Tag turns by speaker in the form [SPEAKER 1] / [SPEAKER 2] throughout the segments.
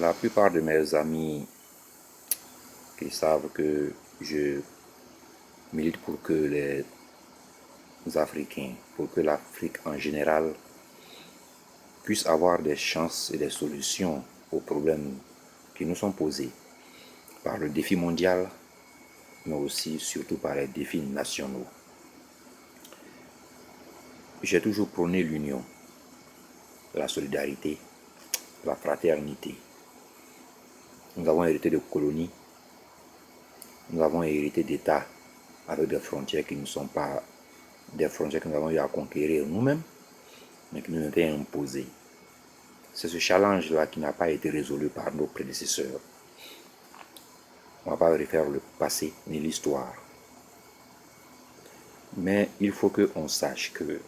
[SPEAKER 1] La plupart de mes amis qui savent que je milite pour que les Africains, pour que l'Afrique en général puisse avoir des chances et des solutions aux problèmes qui nous sont posés par le défi mondial, mais aussi surtout par les défis nationaux. J'ai toujours prôné l'union, la solidarité, la fraternité. Nous avons hérité de colonies, nous avons hérité d'États avec des frontières qui ne sont pas des frontières que nous avons eu à conquérir nous-mêmes, mais qui nous ont été imposées. C'est ce challenge-là qui n'a pas été résolu par nos prédécesseurs. On ne va pas refaire le passé ni l'histoire. Mais il faut qu'on sache que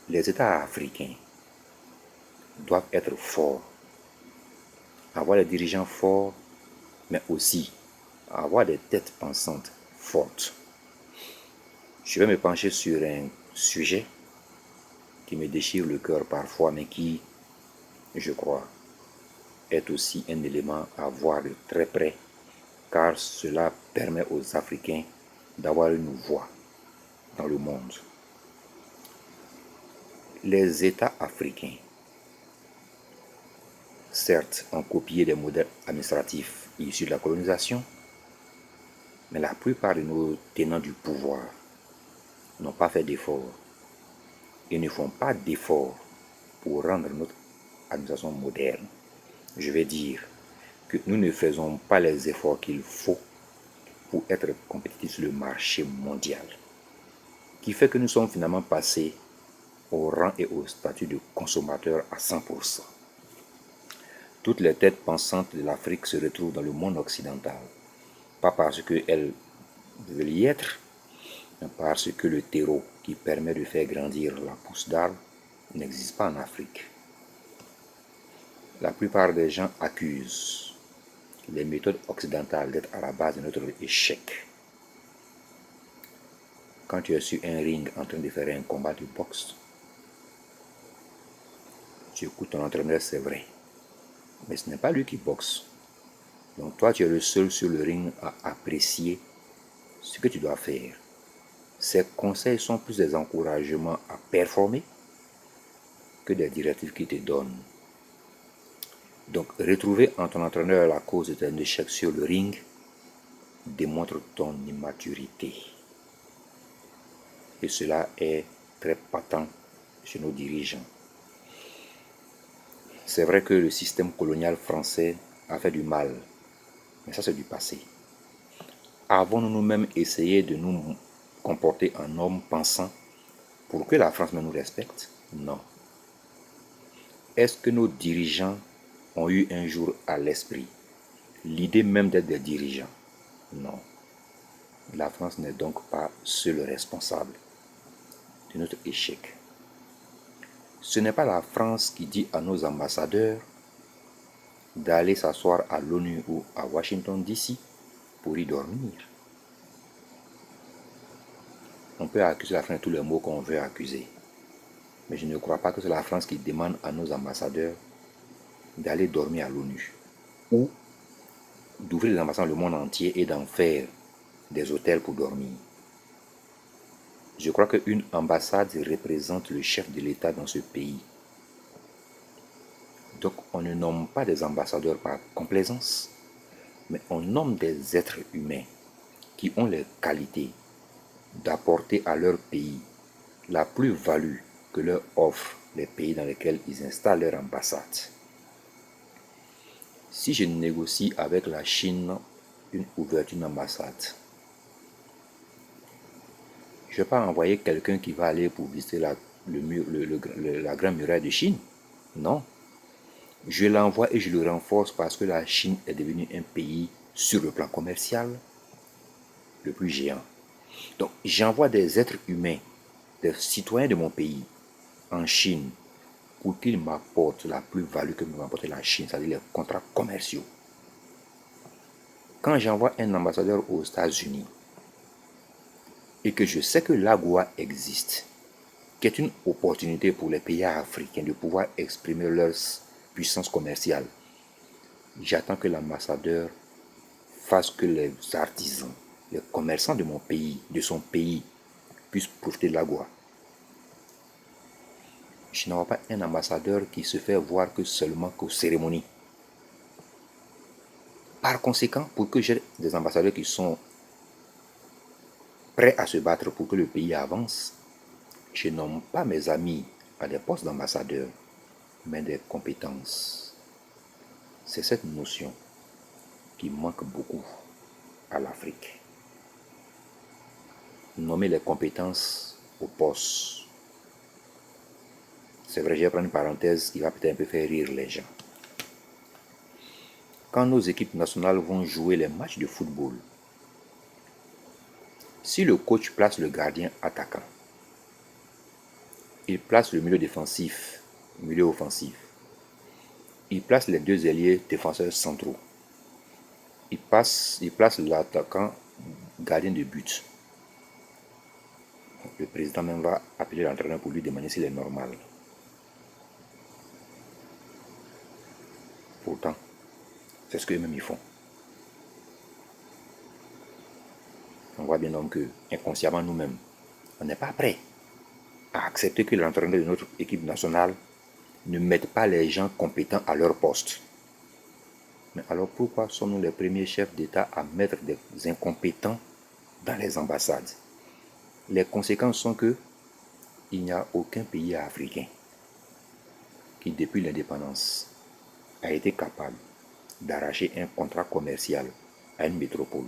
[SPEAKER 1] les États africains doivent être forts, avoir des dirigeants forts, mais aussi avoir des têtes pensantes fortes. Je vais me pencher sur un sujet qui me déchire le cœur parfois, mais qui, je crois, est aussi un élément à voir de très près, car cela permet aux Africains d'avoir une voix dans le monde. Les États africains, certes, ont copié des modèles administratifs issus de la colonisation, mais la plupart de nos tenants du pouvoir n'ont pas fait d'efforts et ne font pas d'efforts pour rendre notre administration moderne. Je vais dire que nous ne faisons pas les efforts qu'il faut pour être compétitifs sur le marché mondial, qui fait que nous sommes finalement passés au rang et au statut de consommateurs à 100%. Toutes les têtes pensantes de l'Afrique se retrouvent dans le monde occidental, pas parce qu'elles veulent y être, mais parce que le terreau qui permet de faire grandir la pousse d'arbre n'existe pas en Afrique. La plupart des gens accusent les méthodes occidentales d'être à la base de notre échec. Quand tu es sur un ring en train de faire un combat de boxe, tu écoutes ton entraîneur, c'est vrai, mais ce n'est pas lui qui boxe. Donc toi, tu es le seul sur le ring à apprécier ce que tu dois faire. Ses conseils sont plus des encouragements à performer que des directives qu'il te donne. Donc, retrouver en ton entraîneur la cause de ton échec sur le ring démontre ton immaturité. Et cela est très patent chez nos dirigeants. C'est vrai que le système colonial français a fait du mal, mais ça c'est du passé. Avons-nous nous-mêmes essayé de nous comporter en hommes pensants pour que la France nous respecte? Non. Est-ce que nos dirigeants ont eu un jour à l'esprit l'idée même d'être des dirigeants? Non. La France n'est donc pas seule responsable de notre échec. Ce n'est pas la France qui dit à nos ambassadeurs d'aller s'asseoir à l'ONU ou à Washington DC pour y dormir. On peut accuser la France de tous les mots qu'on veut accuser, mais je ne crois pas que c'est la France qui demande à nos ambassadeurs d'aller dormir à l'ONU ou d'ouvrir des ambassades dans le monde entier et d'en faire des hôtels pour dormir. Je crois qu'une ambassade représente le chef de l'État dans ce pays. Donc on ne nomme pas des ambassadeurs par complaisance, mais on nomme des êtres humains qui ont les qualités d'apporter à leur pays la plus-value que leur offrent les pays dans lesquels ils installent leur ambassade. Si je négocie avec la Chine une ouverture d'ambassade, je ne vais pas envoyer quelqu'un qui va aller pour visiter la grande muraille de Chine. Non. Je l'envoie et je le renforce parce que la Chine est devenue un pays, sur le plan commercial, le plus géant. Donc, j'envoie des êtres humains, des citoyens de mon pays, en Chine, pour qu'ils m'apportent la plus-value que m'apporte la Chine, c'est-à-dire les contrats commerciaux. Quand j'envoie un ambassadeur aux États-Unis, et que je sais que l'AGOA existe, qui est une opportunité pour les pays africains de pouvoir exprimer leur puissance commerciale, J'attends que l'ambassadeur fasse que les artisans, les commerçants de mon pays, de son pays, puissent profiter de l'agua. Je n'aurai pas un ambassadeur qui se fait voir que seulement qu'aux cérémonies. Par conséquent, pour que j'ai des ambassadeurs qui sont prêts à se battre pour que le pays avance, je nomme pas mes amis à des postes d'ambassadeur, mais des compétences. C'est cette notion qui manque beaucoup à l'Afrique. Nommer les compétences au poste. C'est vrai, je vais prendre une parenthèse qui va peut-être un peu faire rire les gens. Quand nos équipes nationales vont jouer les matchs de football, si le coach place le gardien attaquant, il place le milieu défensif, milieu offensif, il place les deux ailiers défenseurs centraux, il place l'attaquant gardien de but. Le président même va appeler l'entraîneur pour lui demander s'il est normal. Pourtant, c'est ce qu'eux-mêmes ils font. On voit bien donc que, inconsciemment nous-mêmes, on n'est pas prêt à accepter que l'entraîneur de notre équipe nationale ne mette pas les gens compétents à leur poste. Mais alors pourquoi sommes-nous les premiers chefs d'État à mettre des incompétents dans les ambassades? Les conséquences sont que il n'y a aucun pays africain qui, depuis l'indépendance, a été capable d'arracher un contrat commercial à une métropole.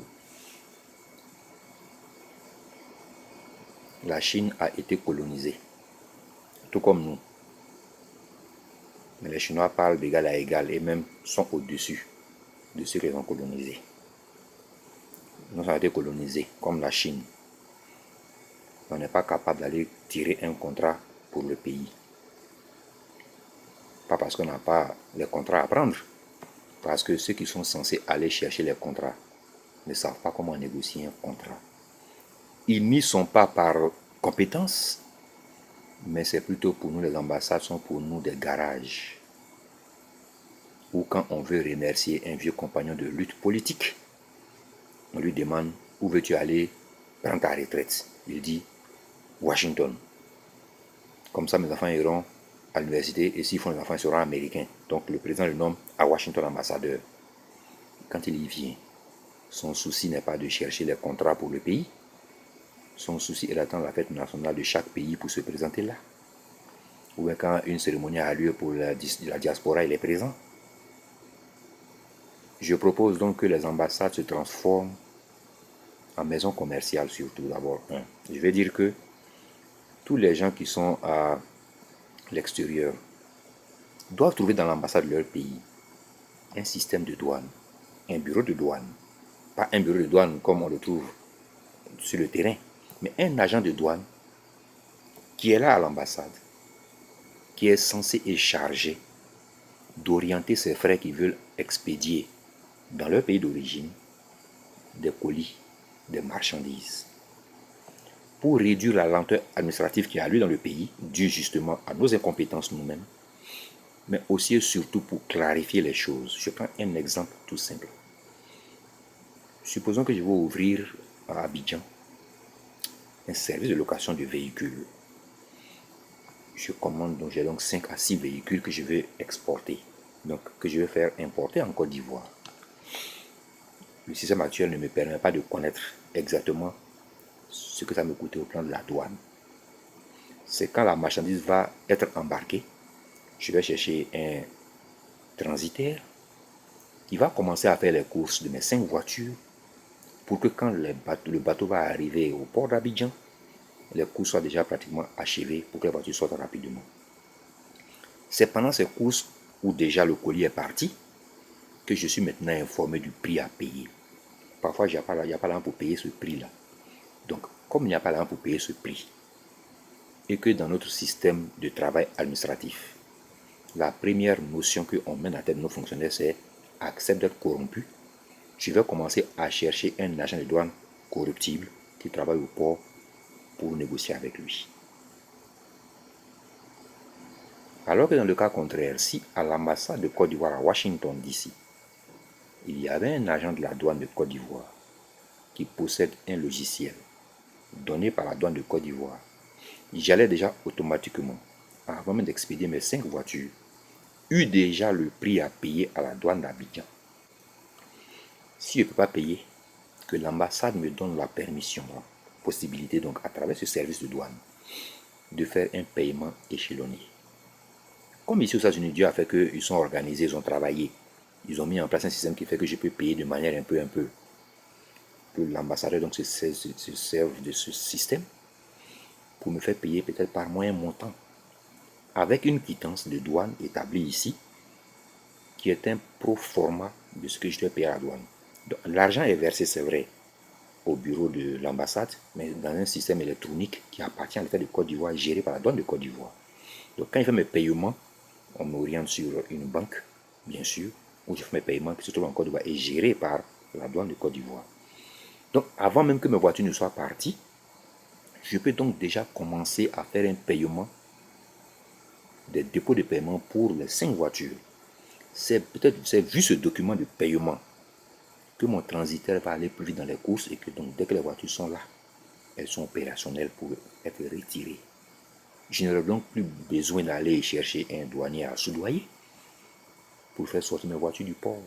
[SPEAKER 1] La Chine a été colonisée, tout comme nous. Mais les Chinois parlent d'égal à égal et même sont au-dessus de ceux qu'ils ont colonisés. Nous avons été colonisés, comme la Chine. On n'est pas capable d'aller tirer un contrat pour le pays. Pas parce qu'on n'a pas les contrats à prendre, parce que ceux qui sont censés aller chercher les contrats ne savent pas comment négocier un contrat. Ils n'y sont pas par compétence, mais c'est plutôt pour nous, les ambassades sont pour nous des garages. Ou quand on veut remercier un vieux compagnon de lutte politique, on lui demande où veux-tu aller prendre ta retraite. Il dit Washington. Comme ça, mes enfants iront à l'université et s'ils font les enfants, ils seront américains. Donc le président le nomme à Washington ambassadeur. Quand il y vient, son souci n'est pas de chercher les contrats pour le pays. Son souci est d'attendre la fête nationale de chaque pays pour se présenter là. Ou bien quand une cérémonie a lieu pour la diaspora, il est présent. Je propose donc que les ambassades se transforment en maison commerciale surtout d'abord. Je vais dire que tous les gens qui sont à l'extérieur doivent trouver dans l'ambassade de leur pays un système de douane, un bureau de douane. Pas un bureau de douane comme on le trouve sur le terrain, mais un agent de douane qui est là à l'ambassade, qui est censé et chargé d'orienter ses frères qui veulent expédier dans leur pays d'origine des colis, des marchandises. Pour réduire la lenteur administrative qui a lieu dans le pays, due justement à nos incompétences nous-mêmes, mais aussi et surtout pour clarifier les choses. Je prends un exemple tout simple. Supposons que je vais ouvrir à Abidjan un service de location de véhicules. Je commande, donc j'ai donc 5 à 6 véhicules que je vais exporter, donc que je vais faire importer en Côte d'Ivoire. Le système actuel ne me permet pas de connaître exactement ce que ça me coûte au plan de la douane. C'est quand la marchandise va être embarquée, je vais chercher un transitaire qui va commencer à faire les courses de mes 5 voitures pour que quand le bateau va arriver au port d'Abidjan, les courses soient déjà pratiquement achevées pour que les voitures sortent rapidement. C'est pendant ces courses où déjà le colis est parti que je suis maintenant informé du prix à payer. Parfois, il n'y a pas l'argent pour payer ce prix-là. Donc, comme il n'y a pas l'argent pour payer ce prix, et que dans notre système de travail administratif, la première notion qu'on met dans la tête de nos fonctionnaires, c'est accepte d'être corrompu, je vais commencer à chercher un agent de douane corruptible qui travaille au port pour négocier avec lui. Alors que dans le cas contraire, si à l'ambassade de Côte d'Ivoire à Washington DC, il y avait un agent de la douane de Côte d'Ivoire qui possède un logiciel donné par la douane de Côte d'Ivoire. J'allais déjà automatiquement, avant même d'expédier mes 5 voitures, eu déjà le prix à payer à la douane d'Abidjan. Si je ne peux pas payer, que l'ambassade me donne la permission, la possibilité donc à travers ce service de douane, de faire un paiement échelonné. Comme ici aux États-Unis, Dieu a fait qu'ils sont organisés, ils ont travaillé. Ils ont mis en place un système qui fait que je peux payer de manière un peu. Que l'ambassadeur donc se serve de ce système pour me faire payer peut-être par moyen montant. Avec une quittance de douane établie ici, qui est un pro forma de ce que je dois payer à la douane. L'argent est versé, c'est vrai, au bureau de l'ambassade, mais dans un système électronique qui appartient à l'État de Côte d'Ivoire, géré par la douane de Côte d'Ivoire. Donc quand je fais mes paiements, on m'oriente sur une banque, bien sûr, où je fais mes paiements qui se trouve en Côte d'Ivoire et géré par la douane de Côte d'Ivoire. Donc avant même que mes voitures ne soient parties, je peux donc déjà commencer à faire un paiement, des dépôts de paiement pour les 5 voitures. C'est vu ce document de paiement que mon transitaire va aller plus vite dans les courses et que donc dès que les voitures sont là, elles sont opérationnelles pour être retirées. Je n'aurai donc plus besoin d'aller chercher un douanier à soudoyer pour faire sortir mes voitures du port.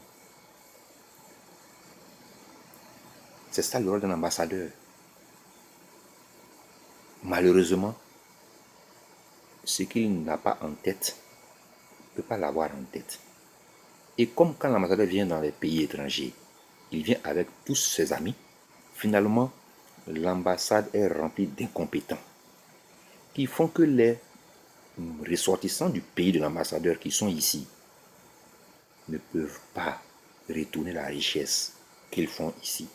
[SPEAKER 1] C'est ça le rôle d'un ambassadeur. Malheureusement, ce qu'il n'a pas en tête, ne peut pas l'avoir en tête. Et comme quand l'ambassadeur vient dans les pays étrangers, il vient avec tous ses amis, finalement, l'ambassade est remplie d'incompétents qui font que les ressortissants du pays de l'ambassadeur qui sont ici ne peuvent pas retourner la richesse qu'ils font ici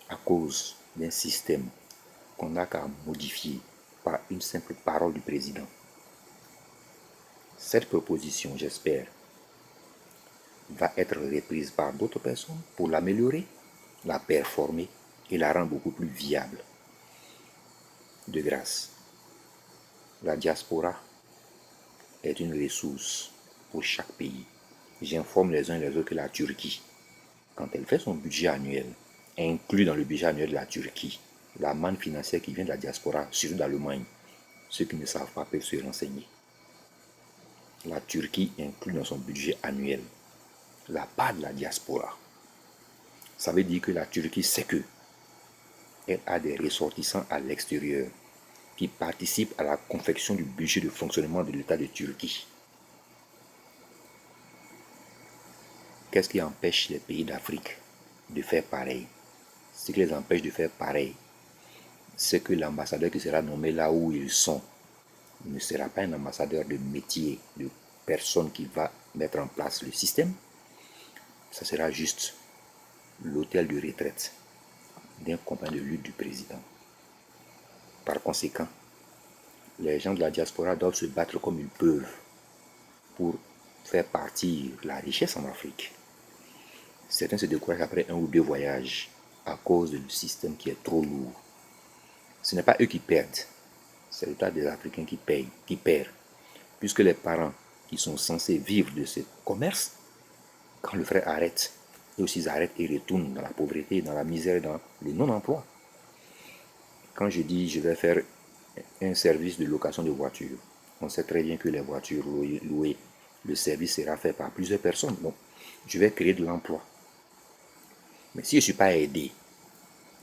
[SPEAKER 1] à cause d'un système qu'on n'a qu'à modifier par une simple parole du président. Cette proposition, j'espère, va être reprise par d'autres personnes pour l'améliorer, la performer et la rendre beaucoup plus viable. De grâce, la diaspora est une ressource pour chaque pays. J'informe les uns et les autres que la Turquie, quand elle fait son budget annuel, inclut dans le budget annuel de la Turquie la manne financière qui vient de la diaspora, surtout d'Allemagne. Ceux qui ne savent pas peuvent se renseigner. La Turquie inclut dans son budget annuel la part de la diaspora. Ça veut dire que la Turquie sait que elle a des ressortissants à l'extérieur qui participent à la confection du budget de fonctionnement de l'État de Turquie. Qu'est-ce qui empêche les pays d'Afrique de faire pareil? Ce qui les empêche de faire pareil, c'est que l'ambassadeur qui sera nommé là où ils sont ne sera pas un ambassadeur de métier, de personne qui va mettre en place le système. Ça sera juste l'hôtel de retraite d'un compagnon de lutte du président. Par conséquent, les gens de la diaspora doivent se battre comme ils peuvent pour faire partir la richesse en Afrique. Certains se découragent après 1 ou 2 voyages à cause du système qui est trop lourd. Ce n'est pas eux qui perdent, c'est l'État des Africains qui perd, puisque les parents qui sont censés vivre de ce commerce, quand le frère arrête, eux aussi ils arrêtent et retournent dans la pauvreté, dans la misère, dans le non-emploi. Quand je dis je vais faire un service de location de voitures, on sait très bien que les voitures louées, le service sera fait par plusieurs personnes. Donc, je vais créer de l'emploi. Mais si je ne suis pas aidé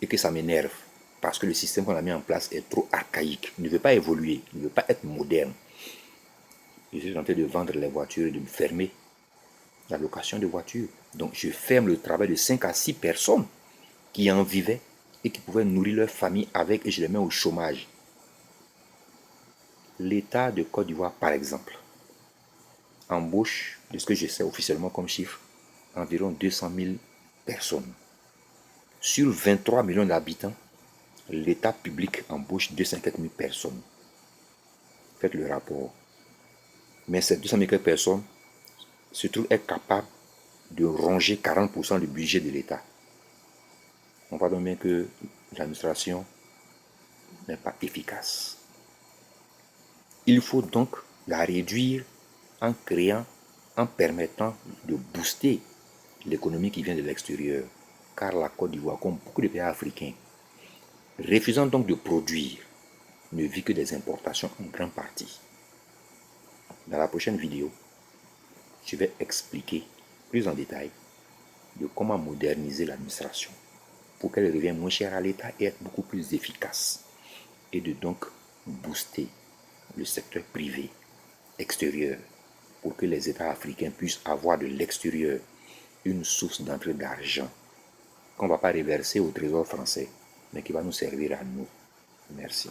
[SPEAKER 1] et que ça m'énerve, parce que le système qu'on a mis en place est trop archaïque, ne veut pas évoluer, ne veut pas être moderne, je suis tenté de vendre les voitures et de me fermer la location de voitures. Donc je ferme le travail de 5 à 6 personnes qui en vivaient et qui pouvaient nourrir leur famille avec, et je les mets au chômage. L'État de Côte d'Ivoire, par exemple, embauche, de ce que je sais officiellement comme chiffre, environ 200 000 personnes. Sur 23 millions d'habitants, l'État public embauche 250 000 personnes. Faites le rapport. Mais ces 200 000 personnes se trouvent être capables de ronger 40% du budget de l'État. On voit donc bien que l'administration n'est pas efficace. Il faut donc la réduire en créant, en permettant de booster l'économie qui vient de l'extérieur, car la Côte d'Ivoire, comme beaucoup de pays africains, refusant donc de produire, ne vit que des importations en grande partie. Dans la prochaine vidéo, je vais expliquer plus en détail de comment moderniser l'administration pour qu'elle revienne moins chère à l'État et être beaucoup plus efficace, et de donc booster le secteur privé extérieur pour que les États africains puissent avoir de l'extérieur une source d'entrée d'argent qu'on ne va pas reverser au trésor français, mais qui va nous servir à nous. Merci.